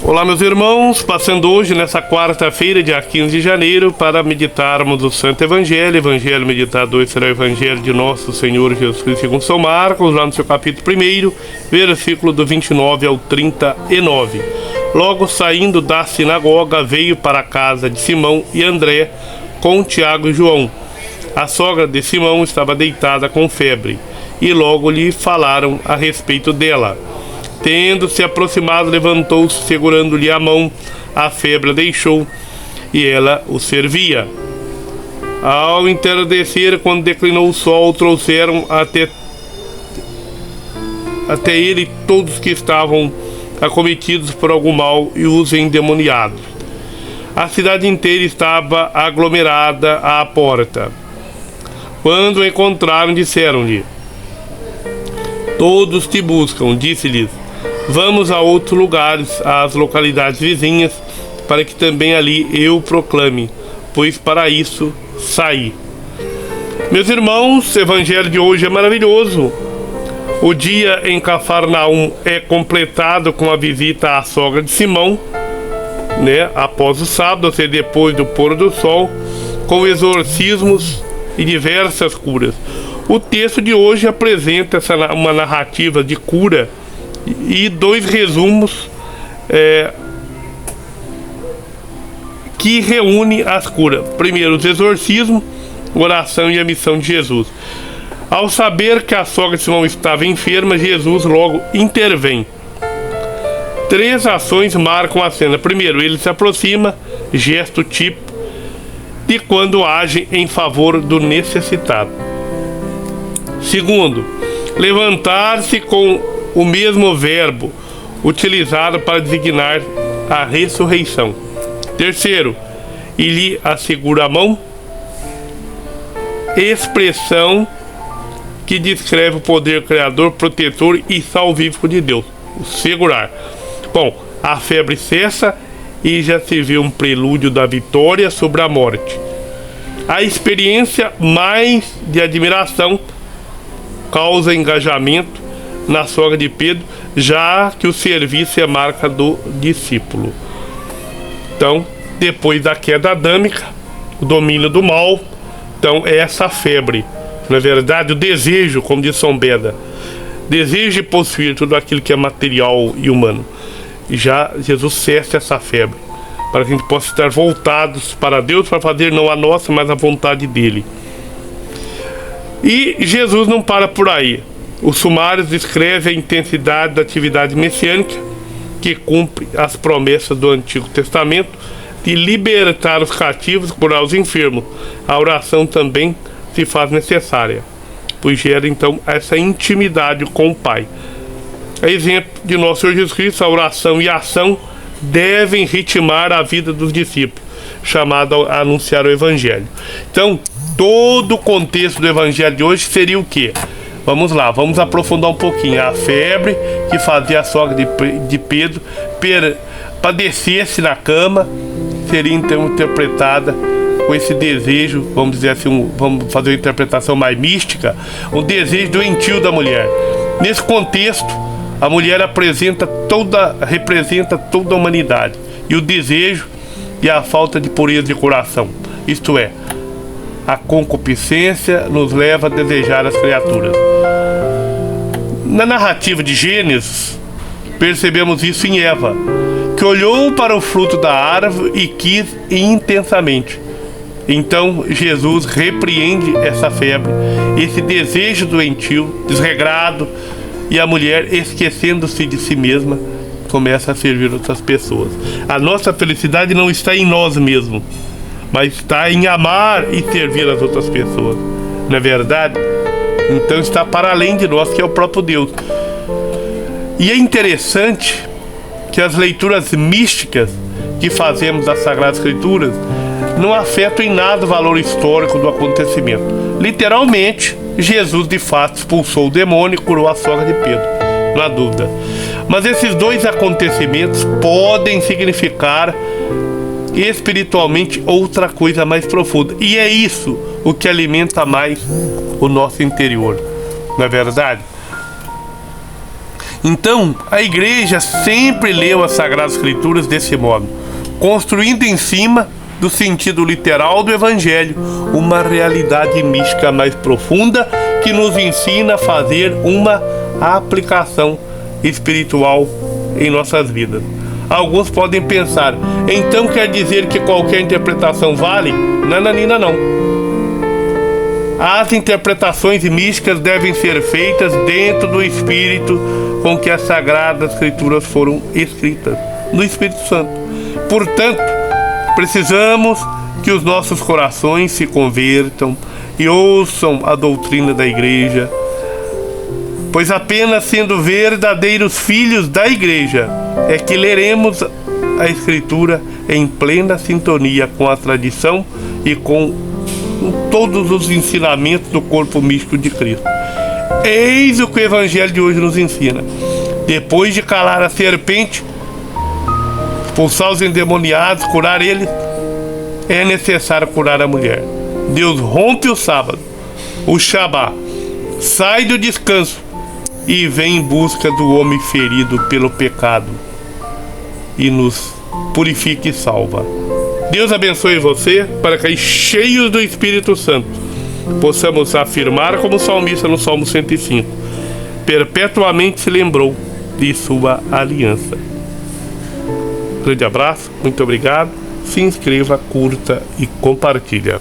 Olá, meus irmãos, passando hoje nessa quarta-feira, dia 15 de janeiro, para meditarmos o Santo Evangelho. Evangelho meditado hoje será o Evangelho de Nosso Senhor Jesus Cristo segundo São Marcos, lá no seu capítulo 1, versículo do 29 ao 39. Logo saindo da sinagoga, veio para a casa de Simão e André com Tiago e João. A sogra de Simão estava deitada com febre, e logo lhe falaram a respeito dela. Tendo se aproximado, levantou-se, segurando-lhe a mão, a febre a deixou, e ela o servia. Ao entardecer, quando declinou o sol, trouxeram até ele todos que estavam acometidos por algum mal e os endemoniados. A cidade inteira estava aglomerada à porta. Quando o encontraram, disseram-lhe: "Todos te buscam", disse-lhes: "Vamos a outros lugares, às localidades vizinhas, para que também ali eu proclame, pois para isso saí." Meus irmãos, o evangelho de hoje é maravilhoso. O dia em Cafarnaum é completado com a visita à sogra de Simão, após o sábado, ou seja, depois do pôr do sol, com exorcismos e diversas curas. O texto de hoje apresenta uma narrativa de cura e dois resumos que reúnem as curas. Primeiro, os exorcismos, oração e a missão de Jesus. Ao saber que a sogra de Simão estava enferma, Jesus logo intervém. Três ações marcam a cena. Primeiro, ele se aproxima, gesto típico de quando age em favor do necessitado. Segundo, levantar-se com o mesmo verbo utilizado para designar a ressurreição. Terceiro, e lhe assegura a mão, expressão que descreve o poder criador, protetor e salvífico de Deus, o segurar. Bom, a febre cessa e já se vê um prelúdio da vitória sobre a morte. A experiência mais de admiração causa engajamento na sogra de Pedro, já que o serviço é marca do discípulo. Então, depois da queda adâmica, o domínio do mal, então é essa febre, na verdade, o desejo, como diz São Beda, desejo de possuir tudo aquilo que é material e humano. E já Jesus cessa essa febre, para que a gente possa estar voltados para Deus, para fazer não a nossa, mas a vontade dele. E Jesus não para por aí. Os sumários descrevem a intensidade da atividade messiânica, que cumpre as promessas do Antigo Testamento de libertar os cativos, curar os enfermos. A oração também se faz necessária, pois gera então essa intimidade com o Pai. A exemplo de nosso Senhor Jesus Cristo, a oração e a ação devem ritmar a vida dos discípulos, chamado a anunciar o Evangelho. Então, todo o contexto do Evangelho de hoje seria o quê? Vamos lá, vamos aprofundar um pouquinho. A febre que fazia a sogra de Pedro padecer-se na cama seria então interpretada com esse desejo, vamos dizer assim, vamos fazer uma interpretação mais mística, o desejo doentio da mulher. Nesse contexto, a mulher representa toda a humanidade, e o desejo e a falta de pureza de coração, isto é, a concupiscência nos leva a desejar as criaturas. Na narrativa de Gênesis, percebemos isso em Eva, que olhou para o fruto da árvore e quis intensamente. Então Jesus repreende essa febre, esse desejo doentio, desregrado, e a mulher, esquecendo-se de si mesma, começa a servir outras pessoas. A nossa felicidade não está em nós mesmos, mas está em amar e servir as outras pessoas. Não é verdade? Então está para além de nós, que é o próprio Deus. E é interessante que as leituras místicas que fazemos das Sagradas Escrituras não afetam em nada o valor histórico do acontecimento. Literalmente, Jesus de fato expulsou o demônio e curou a sogra de Pedro, não há dúvida. Mas esses dois acontecimentos podem significar espiritualmente outra coisa mais profunda. E é isso o que alimenta mais o nosso interior, não é verdade? Então, a igreja sempre leu as Sagradas Escrituras desse modo, construindo em cima do sentido literal do Evangelho uma realidade mística mais profunda que nos ensina a fazer uma aplicação espiritual em nossas vidas. Alguns podem pensar, então quer dizer que qualquer interpretação vale? Nananina, não. As interpretações místicas devem ser feitas dentro do espírito com que as Sagradas Escrituras foram escritas, no Espírito Santo. Portanto, precisamos que os nossos corações se convertam e ouçam a doutrina da igreja, pois apenas sendo verdadeiros filhos da igreja é que leremos a Escritura em plena sintonia com a tradição e com todos os ensinamentos do corpo místico de Cristo. Eis o que o Evangelho de hoje nos ensina. Depois de calar a serpente, expulsar os endemoniados, curar eles, é necessário curar a mulher. Deus rompe o sábado, o Shabá, sai do descanso e vem em busca do homem ferido pelo pecado e nos purifica e salva. Deus abençoe você para que, cheios do Espírito Santo, possamos afirmar como salmista no Salmo 105: perpetuamente se lembrou de sua aliança. Grande abraço, muito obrigado. Se inscreva, curta e compartilha.